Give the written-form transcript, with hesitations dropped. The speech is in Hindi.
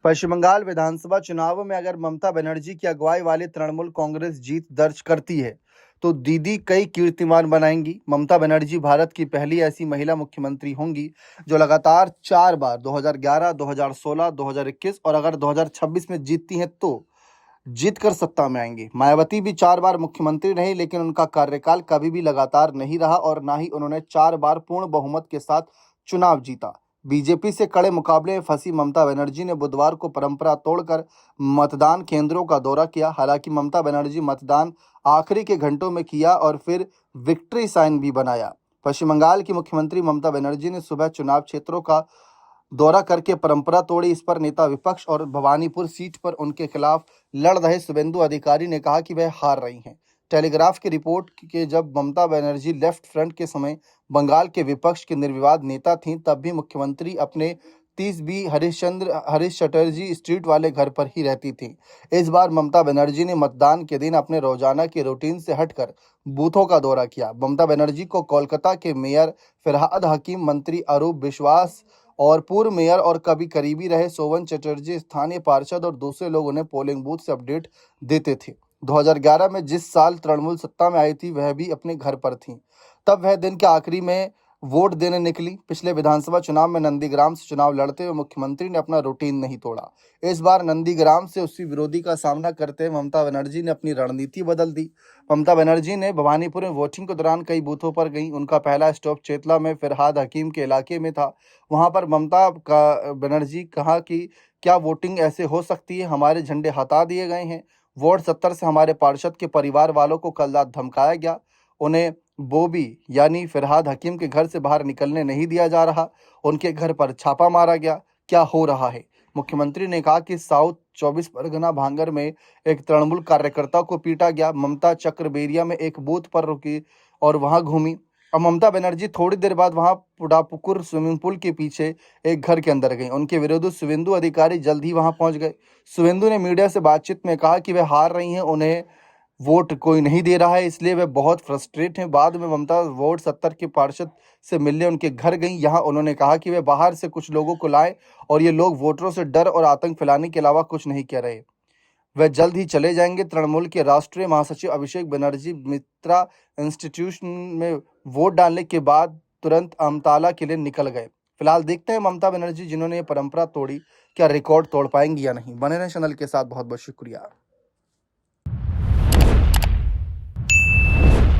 पश्चिम बंगाल विधानसभा चुनाव में अगर ममता बनर्जी की अगुवाई वाली तृणमूल कांग्रेस जीत दर्ज करती है तो दीदी कई कीर्तिमान बनाएंगी। ममता बनर्जी भारत की पहली ऐसी महिला मुख्यमंत्री होंगी जो लगातार 4 बार 2011, 2016, 2021 और अगर 2026 में जीतती हैं तो जीत कर सत्ता में आएंगी। मायावती भी 4 बार मुख्यमंत्री रही लेकिन उनका कार्यकाल कभी भी लगातार नहीं रहा और ना ही उन्होंने 4 बार पूर्ण बहुमत के साथ चुनाव जीता। बीजेपी से कड़े मुकाबले में फंसी ममता बनर्जी ने बुधवार को परंपरा तोड़कर मतदान केंद्रों का दौरा किया। हालांकि ममता बनर्जी मतदान आखिरी के घंटों में किया और फिर विक्ट्री साइन भी बनाया। पश्चिम बंगाल की मुख्यमंत्री ममता बनर्जी ने सुबह चुनाव क्षेत्रों का दौरा करके परंपरा तोड़ी। इस पर नेता विपक्ष और भवानीपुर सीट पर उनके खिलाफ लड़ रहे शुभेंदु अधिकारी ने कहा कि वह हार रही हैं। टेलीग्राफ की रिपोर्ट के जब ममता बनर्जी लेफ्ट फ्रंट के समय बंगाल के विपक्ष के निर्विवाद नेता थीं तब भी मुख्यमंत्री अपने 30 बी हरीश चटर्जी स्ट्रीट वाले घर पर ही रहती थी। इस बार ममता बनर्जी ने मतदान के दिन अपने रोजाना के रूटीन से हटकर बूथों का दौरा किया। ममता बनर्जी को कोलकाता के मेयर फिरहाद हकीम, मंत्री अरूप विश्वास और पूर्व मेयर और कभी करीबी रहे सोवन चटर्जी, स्थानीय पार्षद और दूसरे लोग उन्हें पोलिंग बूथ से अपडेट देते थे। 2011 में जिस साल तृणमूल सत्ता में आई थी वह भी अपने घर पर थीं। तब वह दिन के आखिरी में वोट देने निकली। पिछले विधानसभा चुनाव में नंदीग्राम से चुनाव लड़ते हुए मुख्यमंत्री ने अपना रूटीन नहीं तोड़ा। इस बार नंदीग्राम से उसी विरोधी का सामना करते हुए ममता बनर्जी ने अपनी रणनीति बदल दी। ममता बनर्जी ने भवानीपुर में वोटिंग के दौरान कई बूथों पर गई। उनका पहला स्टॉप चेतला में फिरहाद हकीम के इलाके में था। वहां पर ममता बनर्जी कहा कि क्या वोटिंग ऐसे हो सकती है, हमारे झंडे हटा दिए गए हैं। वार्ड 70 से हमारे पार्षद के परिवार वालों को कल रात धमकाया गया। उन्हें बोबी यानी फिरहाद हकीम के घर से बाहर निकलने नहीं दिया जा रहा। उनके घर पर छापा मारा गया। क्या हो रहा है? मुख्यमंत्री ने कहा कि साउथ 24 परगना भांगर में एक तृणमूल कार्यकर्ता को पीटा गया। ममता चक्रबेरिया में एक बूथ पर रुकी और वहां घूमी। अब ममता बनर्जी थोड़ी देर बाद वहां पुडापुकुर स्विमिंग पूल के पीछे एक घर के अंदर गई। उनके विरुद्ध शुभेंदु अधिकारी जल्द ही वहां पहुंच गए। शुभेंदु ने मीडिया से बातचीत में कहा कि वे हार रही हैं, उन्हें वोट कोई नहीं दे रहा है, इसलिए वे बहुत फ्रस्ट्रेट हैं। बाद में ममता वार्ड 70 के पार्षद से मिलने उनके घर गई। यहाँ उन्होंने कहा कि वे बाहर से कुछ लोगों को लाए और ये लोग वोटरों से डर और आतंक फैलाने के अलावा कुछ नहीं कह रहे। वह जल्द ही चले जाएंगे। तृणमूल के राष्ट्रीय महासचिव अभिषेक बनर्जी मित्रा इंस्टीट्यूशन में वोट डालने के बाद तुरंत अमताला के लिए निकल गए। फिलहाल देखते हैं ममता बनर्जी जिन्होंने ये परंपरा तोड़ी क्या रिकॉर्ड तोड़ पाएंगी या नहीं। बने रहें चैनल के साथ। बहुत बहुत शुक्रिया।